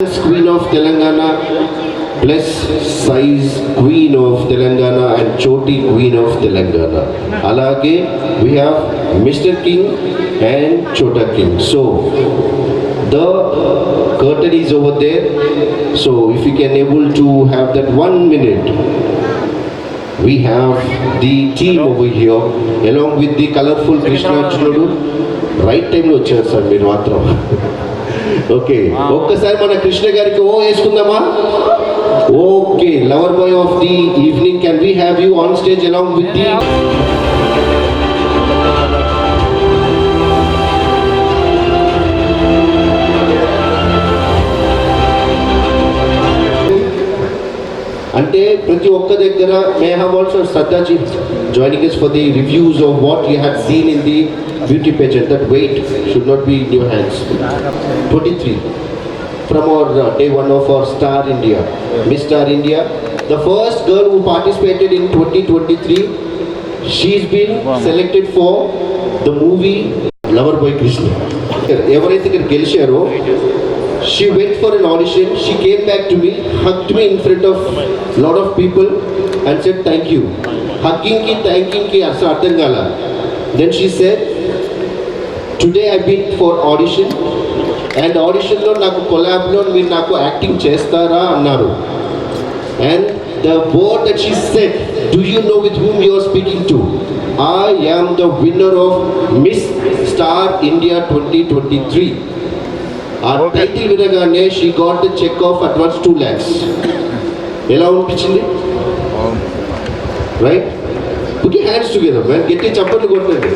Queen of Telangana, plus size Queen of Telangana and Choti Queen of Telangana. Alage we have Mr. King and Chota King. So the curtain is over there. So if you can able to have that 1 minute, we have the team over here along with the colorful Krishna Arjunudu. Right time lo vachar sir meer matram. Okay ఒక్కసారి మన కృష్ణ గారికి ఓ వేసుకుందామా. Okay lover boy of the evening, can we have you on stage along with the అంటే ప్రతి ఒక్క దగ్గర may have also Satyaji joining us for the reviews of what you had seen in the beauty pageant. That weight should not be in your hands. 23 from our day one of our Star India, Miss Star India, the first girl who participated in 2023. She's been selected for the movie Lover Boy Krishna. ఎవరైతే ఇక్కడ గెలిచారో, she went for an audition, she came back to me, hugged me in front of lot of people and said thank you. Hugging ki thanking ki asla ardham kala. Then she said, today I been for audition and audition lo naku collab lo meer naku acting chestara annaru. And the word that she said, do you know with whom you are speaking to? I am the winner of Miss Star India 2023. Our title వినగానే she got the check of advance 2 lakhs. ఎలా అనిపించింది? Right? Put your hands together, man. Get your చప్పట్లు కొట్టండి.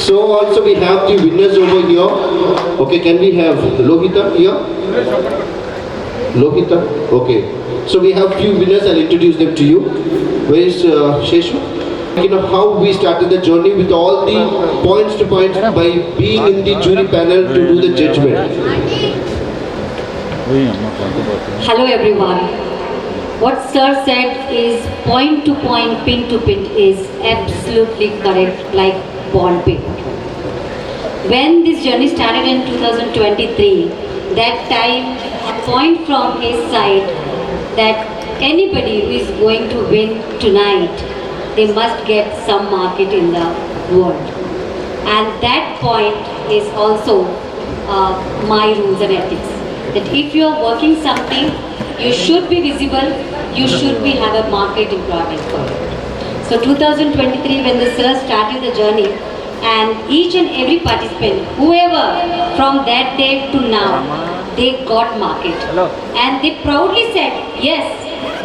So also we have the winners over here. Okay, can we have Lohita here? Lohita? Okay. So we have few winners. I'll introduce them to you. Where is Sheshu? You know how we started the journey with all the points to points by being in the jury panel to do the judgment. Hello everyone. What sir said is point to point, pin to pin is absolutely correct, like ball pin. When this journey started in 2023, that time a point from his side that anybody who is going to win tonight, they must get some market in the world. And that point is also my rules and ethics. That if you are working something, you should be visible, you should be have a market employment for it. So 2023 when the sir started the journey, and each and every participant, whoever from that day to now, they got market. And they proudly said, yes,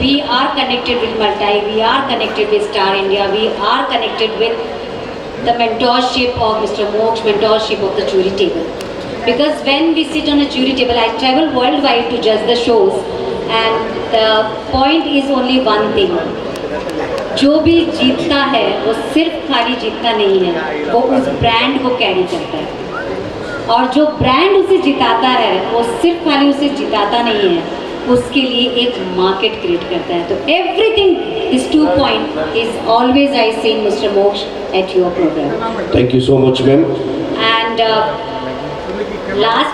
we are connected with Multi, we are connected with Star India, we are connected with the mentorship of Mr. Moksh, mentorship of the jury table. Because when we sit on a jury table, I travel worldwide to judge the shows, and the point is only one thing. जो भी जीतता है वो सिर्फ खाली जीतता नहीं है, वो उस ब्रांड को कैरी करता है. और जो ब्रांड उसे जिताता है वो सिर्फ खाली उसे जिताता नहीं है, उसके लिए एक मार्केट क्रिएट करता है. तो everything this 2 point is always I seen mister Moksha at your programme. Thank you so much, ma'am. And last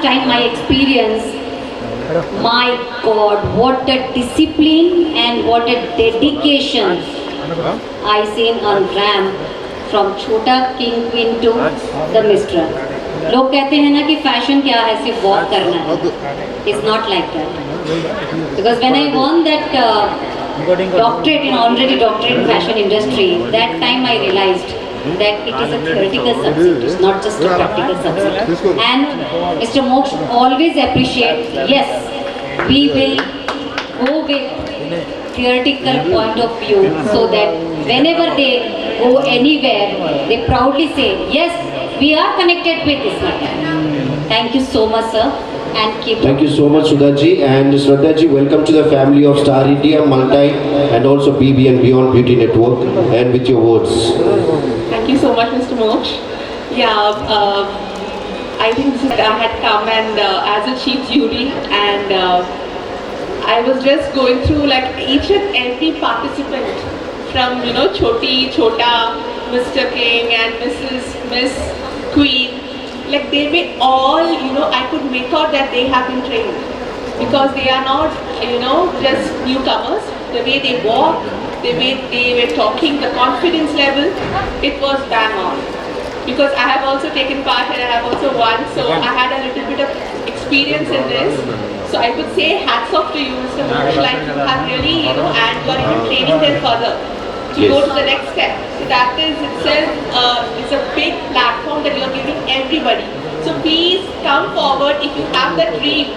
time my experience, my God, what a discipline and what a dedication I seen on ramp from Chota King Queen to the Mister. लोग कहते हैं ना कि fashion क्या है, सिर्फ walk करना है. It's not like that. Because when I won that doctorate in fashion industry, that time I realized that it is a theoretical subject, it's not just a practical subject. And Mr. Moksh always appreciates, yes, we will go with theoretical point of view so that whenever they go anywhere, they proudly say, yes, we are connected with this matter. Thank you so much, sir. And keep Thank you so much, Sudhaji. And Shraddhaji, welcome to the family of Star India, Multi, and also BB and Beyond Beauty Network. And with your words. Thank you so much, Mr. Moksh. Yeah, I think I had come and as a chief jury, and I was just going through like each and every participant from Choti, Chota, Mr. King, and Miss Queen. like they may all, I could make out that they have been trained, because they are not, just newcomers. The way they walk, the way they were talking, the confidence level, it was bang on. Because I have also taken part and I have also won, so I had a little bit of experience in this. So I could say hats off to you, Mr. Moksh, like you have really, and you are even training them further to go to the next step. So that is itself, it's a big platform that you are giving everybody. So please come forward if you have that dream.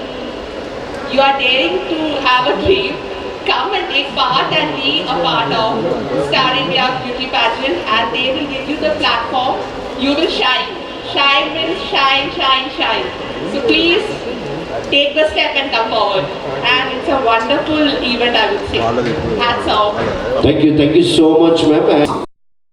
You are daring to have a dream. Come and take part and be a part of Star India Beauty Pageant, and they will give you the platform. You will shine. Shine means shine, shine, shine. So please take the step and come forward. And it's a wonderful event, I would say. Hats off. Thank you so much, ma'am.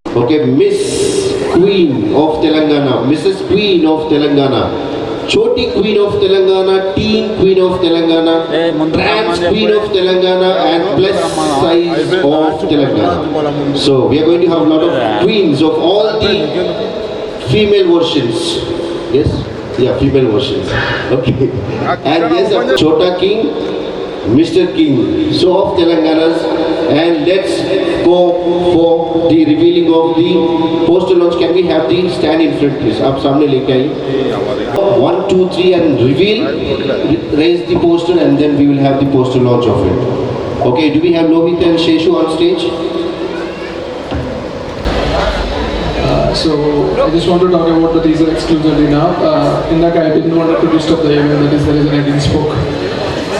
Okay, Miss Queen of Telangana, Mrs. Queen of Telangana, Choti Queen of Telangana, Teen Queen of Telangana, Trans Queen of Telangana, and Plus Size of Telangana. So we are going to have a lot of queens of all the female versions. Yes? Yeah, female versions. Okay. And yes, Chota King, Mr. King, so of Telangana's, and let's go for the revealing of the poster launch. Can we have the stand in front, please? Up, samne leke aaye. 1, 2, 3, and reveal. Raise the poster, and then we will have the poster launch of it. Okay. Do we have Lohit and Sheshu on stage? So I just want to talk about the teaser exclusively now. In that I didn't want to disturb the event, that is the reason I didn't spoke.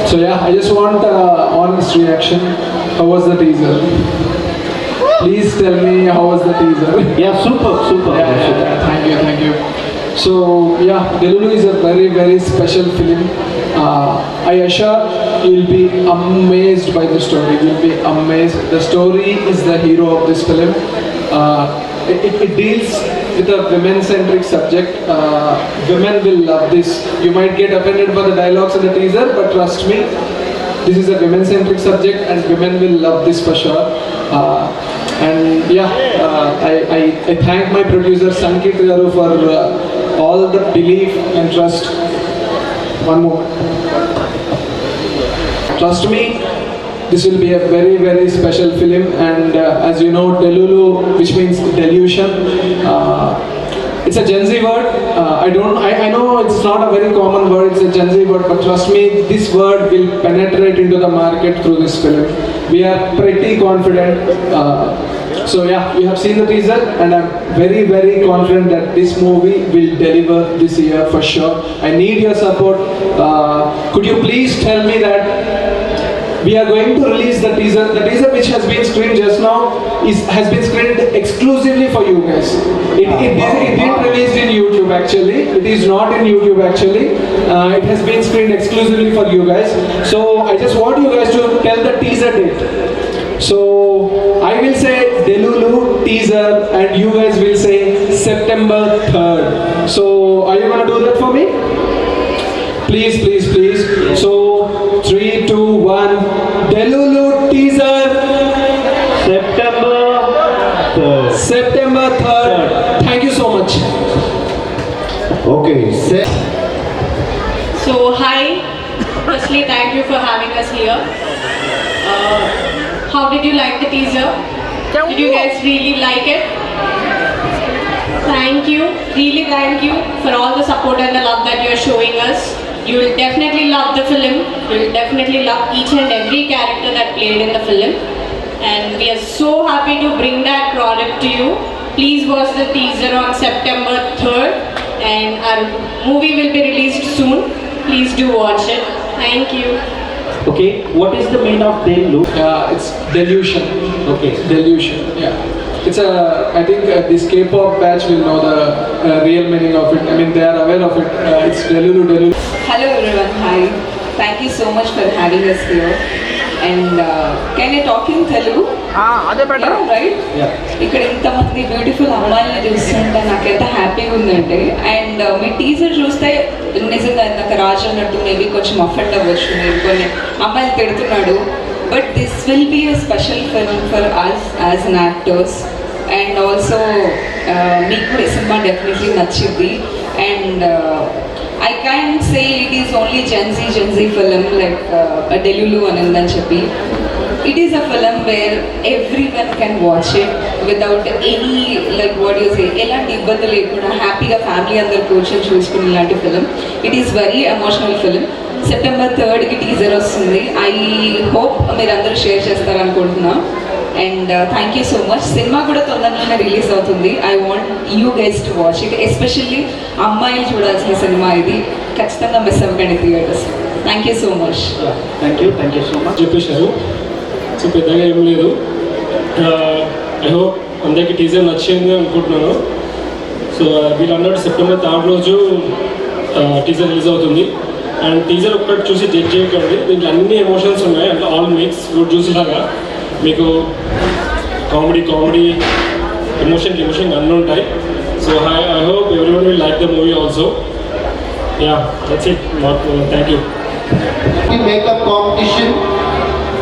So yeah, I just want honest reaction. How was the teaser? Please tell me how was the teaser? Yeah, super. Yeah, thank you. So yeah, Telugu is a very special film. I assure you will be amazed by the story. You will be amazed. The story is the hero of this film. It deals with a women-centric subject. Women will love this. You might get offended by the dialogues in the teaser, but trust me, this is a women-centric subject, and women will love this for sure. And yeah, I thank my producer Sankit Garu for all the belief and trust. One more. Trust me, this will be a very special film, and as you know, Delulu, which means delusion, it's a Gen Z word. I know it's not a very common word, it's a Gen Z word, but trust me, this word will penetrate into the market through this film. We are pretty confident. So yeah, you have seen the teaser, and I'm very confident that this movie will deliver this year for sure. I need your support. Could you please tell me that we are going to release the teaser. The teaser which has been screened just now has been screened exclusively for you guys. It didn't release in YouTube actually. It is not in YouTube actually. It has been screened exclusively for you guys. So I just want you guys to tell the teaser date. So I will say Delulu teaser, and you guys will say September 3rd. So are you gonna do that for me? Please. So 3, 2, 1. Delulu teaser. September 3rd. Thank you so much. Okay. So hi, firstly thank you for having us here. How did you like the teaser? Did you guys really like it? Thank you, really thank you for all the support and the love that you are showing us. You will definitely love the film. You will definitely love each and every character that played in the film. And we are so happy to bring that product to you. Please watch the teaser on September 3rd, and our movie will be released soon. Please do watch it. Thank you. Okay, what is the meaning of Delulu? It's delusion. Okay. Delusion, yeah. It's I think this K-pop batch will know the real meaning of it. I mean, they are aware of it. It's Delulu. Hello everyone, hi. Thank you so much for having us here. And can I talk in Telugu? Yeah, right? ఇక్కడ ఇంతమంది beautiful అమ్మాయిని చూస్తుంటే నాకు ఎంత హ్యాపీగా ఉందంటే, and me teaser చూస్తే నిజంగా నాకు రాజు అన్నట్టు మేబీ కొంచెం అఫెండ్ అవ్వచ్చు, మీరు కొన్ని అమ్మాయిలు తిడుతున్నాడు, but this will be a special film for us as an actors, and also మీకు కూడా ఈ సినిమా డెఫినెట్లీ నచ్చింది. and I can't say it is only Gen Z film like a Delulu Anandan Chappi. It is a film where everyone can watch it without any, like what you say, elanti ibbandi lekunda happy ga family andaru కూర్చొని చూసుకునే ఇలాంటి film. It is very emotional film. September 3rd కి teaser వస్తుంది. I hope మీరందరూ share చేస్తారు అనుకుంటున్నా. And thank you so much. Cinema కూడా తొందరగానే రిలీజ్ అవుతుంది. I want you guys to watch it. Especially అమ్మాయిలు చూడాల్సిన సినిమా ఇది. ఖచ్చితంగా మిస్ అవ్వకండి theatres. Thank you so much. Thank you so much. చెప్పేశారు. సో పెద్దగా ఏం లేదు. ఐ హోప్ అందరికీ టీజర్ నచ్చింది అనుకుంటున్నాను. సో వీళ్ళు అన్నట్టు సెప్టెంబర్ 3 రోజు టీజర్ రిలీజ్ అవుతుంది. అండ్ టీజర్ ఒక్కటి చూసి జడ్జ్ చేయకండి, దీంట్లో అన్ని ఎమోషన్స్ ఉన్నాయి. అంటే ఆల్ మిక్స్ గుడ్ జ్యూస్ లాగా మీకు కామెడీ ఎమోషన్ అన్నీ ఉంటాయి. So I hope everyone will like the movie also. Yeah that's it. Thank you. Makeup competition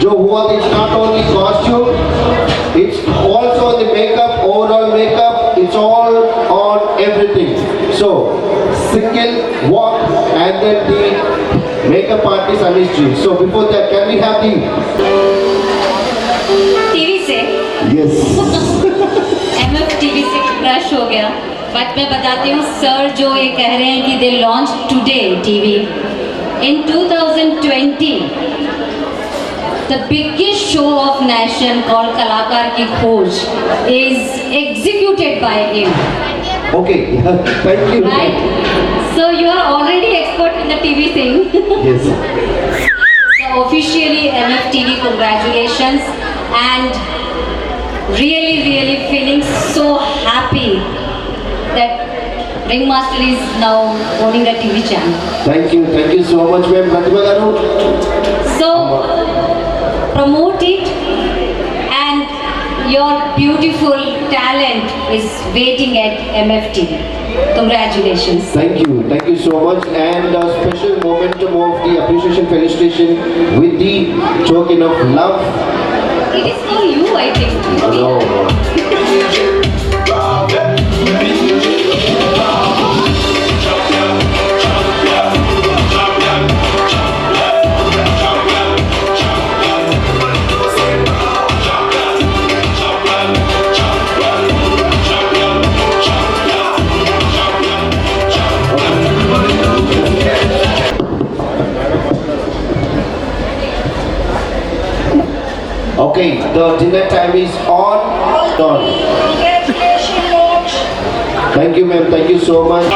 जो हुआ, it's not only costume, it's also the makeup, overall makeup, it's all on everything. So single walk and then the makeup artist Anish. So before that, can we have the TV से yes MF TV से crush हो गया. But मैं बताती हूँ sir जो ये कह रहे हैं कि they launch today TV in 2020 the biggest show of nation called कलाकार की खोज is executed by him. okay thank you. Right? So you are already expert in the TV thing. Yes. So officially MF TV, congratulations, and really feeling so happy that Ringmaster is now owning a TV channel. Thank you so much ma'am. Pratibha garu, So promote it, and your beautiful talent is waiting at MF TV. Congratulations. thank you so much. And a special momentum of the appreciation felicitation with the token of love. It is for you, I think. No. Okay, the dinner time is on. Thank you ma'am, thank you so much.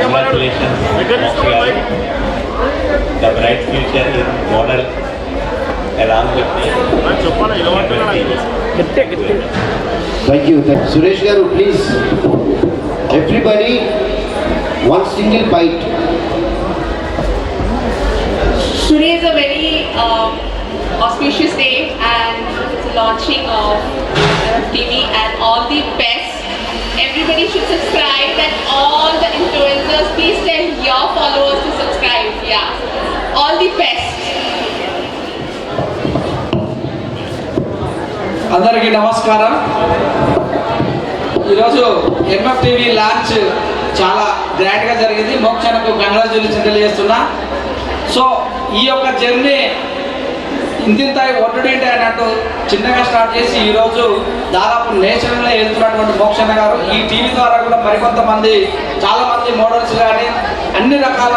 Congratulations, the bright future in model along with Thank you. Suresh garu, please. Everybody, one single bite. Today is a very auspicious day and it's the launching of TV, and all the best. Everybody should subscribe, and all the influencers, please tell your followers to subscribe. Yeah, all the best. అందరికీ నమస్కారం. ఈరోజు MF TV launch చాలా గ్రాండ్గా జరిగింది. మోక్షణకు congratulation తెలియజేస్తున్నా. So ఈ యొక్క journey ఇంతింత ఒడ్డుడేంటి అన్నట్టు చిన్నగా స్టార్ట్ చేసి ఈరోజు దాదాపు నేషనల్గా వెళ్తున్నటువంటి మోక్షణ గారు ఈ టీవీ ద్వారా కూడా మరికొంతమంది చాలామంది మోడల్స్ కానీ అన్ని రకాల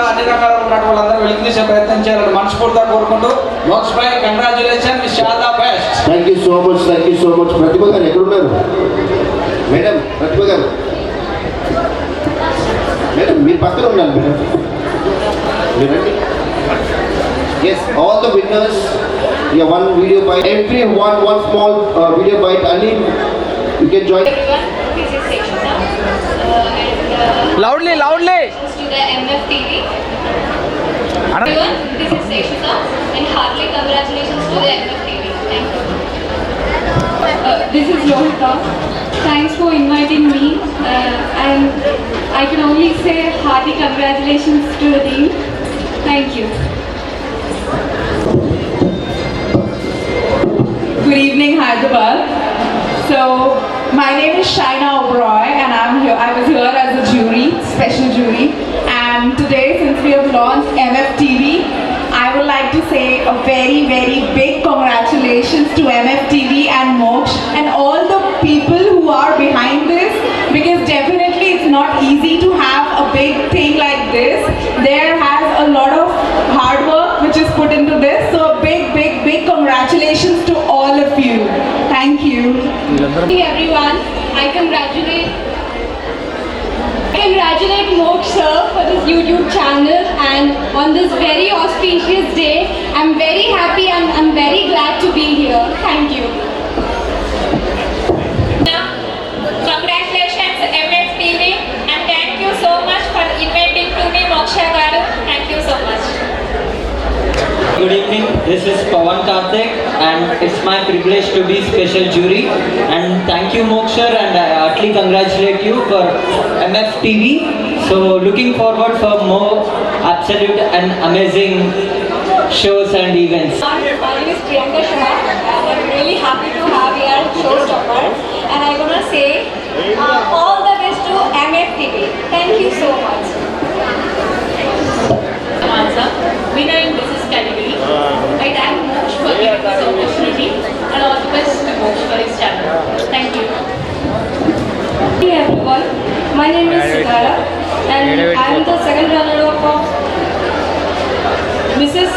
ఉన్నటువంటి వాళ్ళందరూ వెలికితీసే ప్రయత్నం చేయాలని మనస్ఫూర్తిగా కోరుకుంటూ Moksha bhai congratulation, wish all the best. Thank you so much. Pratibha garu ఎక్కడున్నారు? మేడం ప్రతిభ గారు, మేడం మీరు పక్కన ఉండాలి మేడం, మీరండి. Yes, all the winners, yeah, one video bite. Everyone, one small video bite. Ali, you can join. Everyone, this is Sekshita, and Loudly. to the MF TV. Everyone, this is Sekshita, and heartily congratulations to the MF TV. Thank you. This is Lohita. Thanks for inviting me, and I can only say hearty congratulations to the team. Thank you. Good evening, Hyderabad. So my name is Shaina Oberoi, and I was here launched MFTV. I would like to say a very, very big congratulations to MFTV and Moksh and all the people who are behind this, because definitely it's not easy to have a big thing like this. There has a lot of hard work which is put into this. So a big, big, big congratulations to all of you. Thank you. Hey everyone, I congratulate Moksh sir for this YouTube channel, and on this very auspicious day, I'm very happy and I'm very glad to be here. Thank you. Congratulations MFTV, and thank you so much for inviting to me, Moksha garu. Thank you so much. Good evening, this is Pawan Karthik and it's my privilege to be special jury, and thank you Moksha, and I heartily congratulate you for MFTV. So looking forward for more absolute and amazing shows and events. My name is Priyanka Shah and I'm really happy to have here showstopper, and I'm gonna say all the best to MFTV. Thank you so much. Winner in business category. I thank Moksh for giving this opportunity, and all the best to Moksh for his channel. Thank you. Hey everyone, my name is Sitara and I am the second runner-up of Mrs.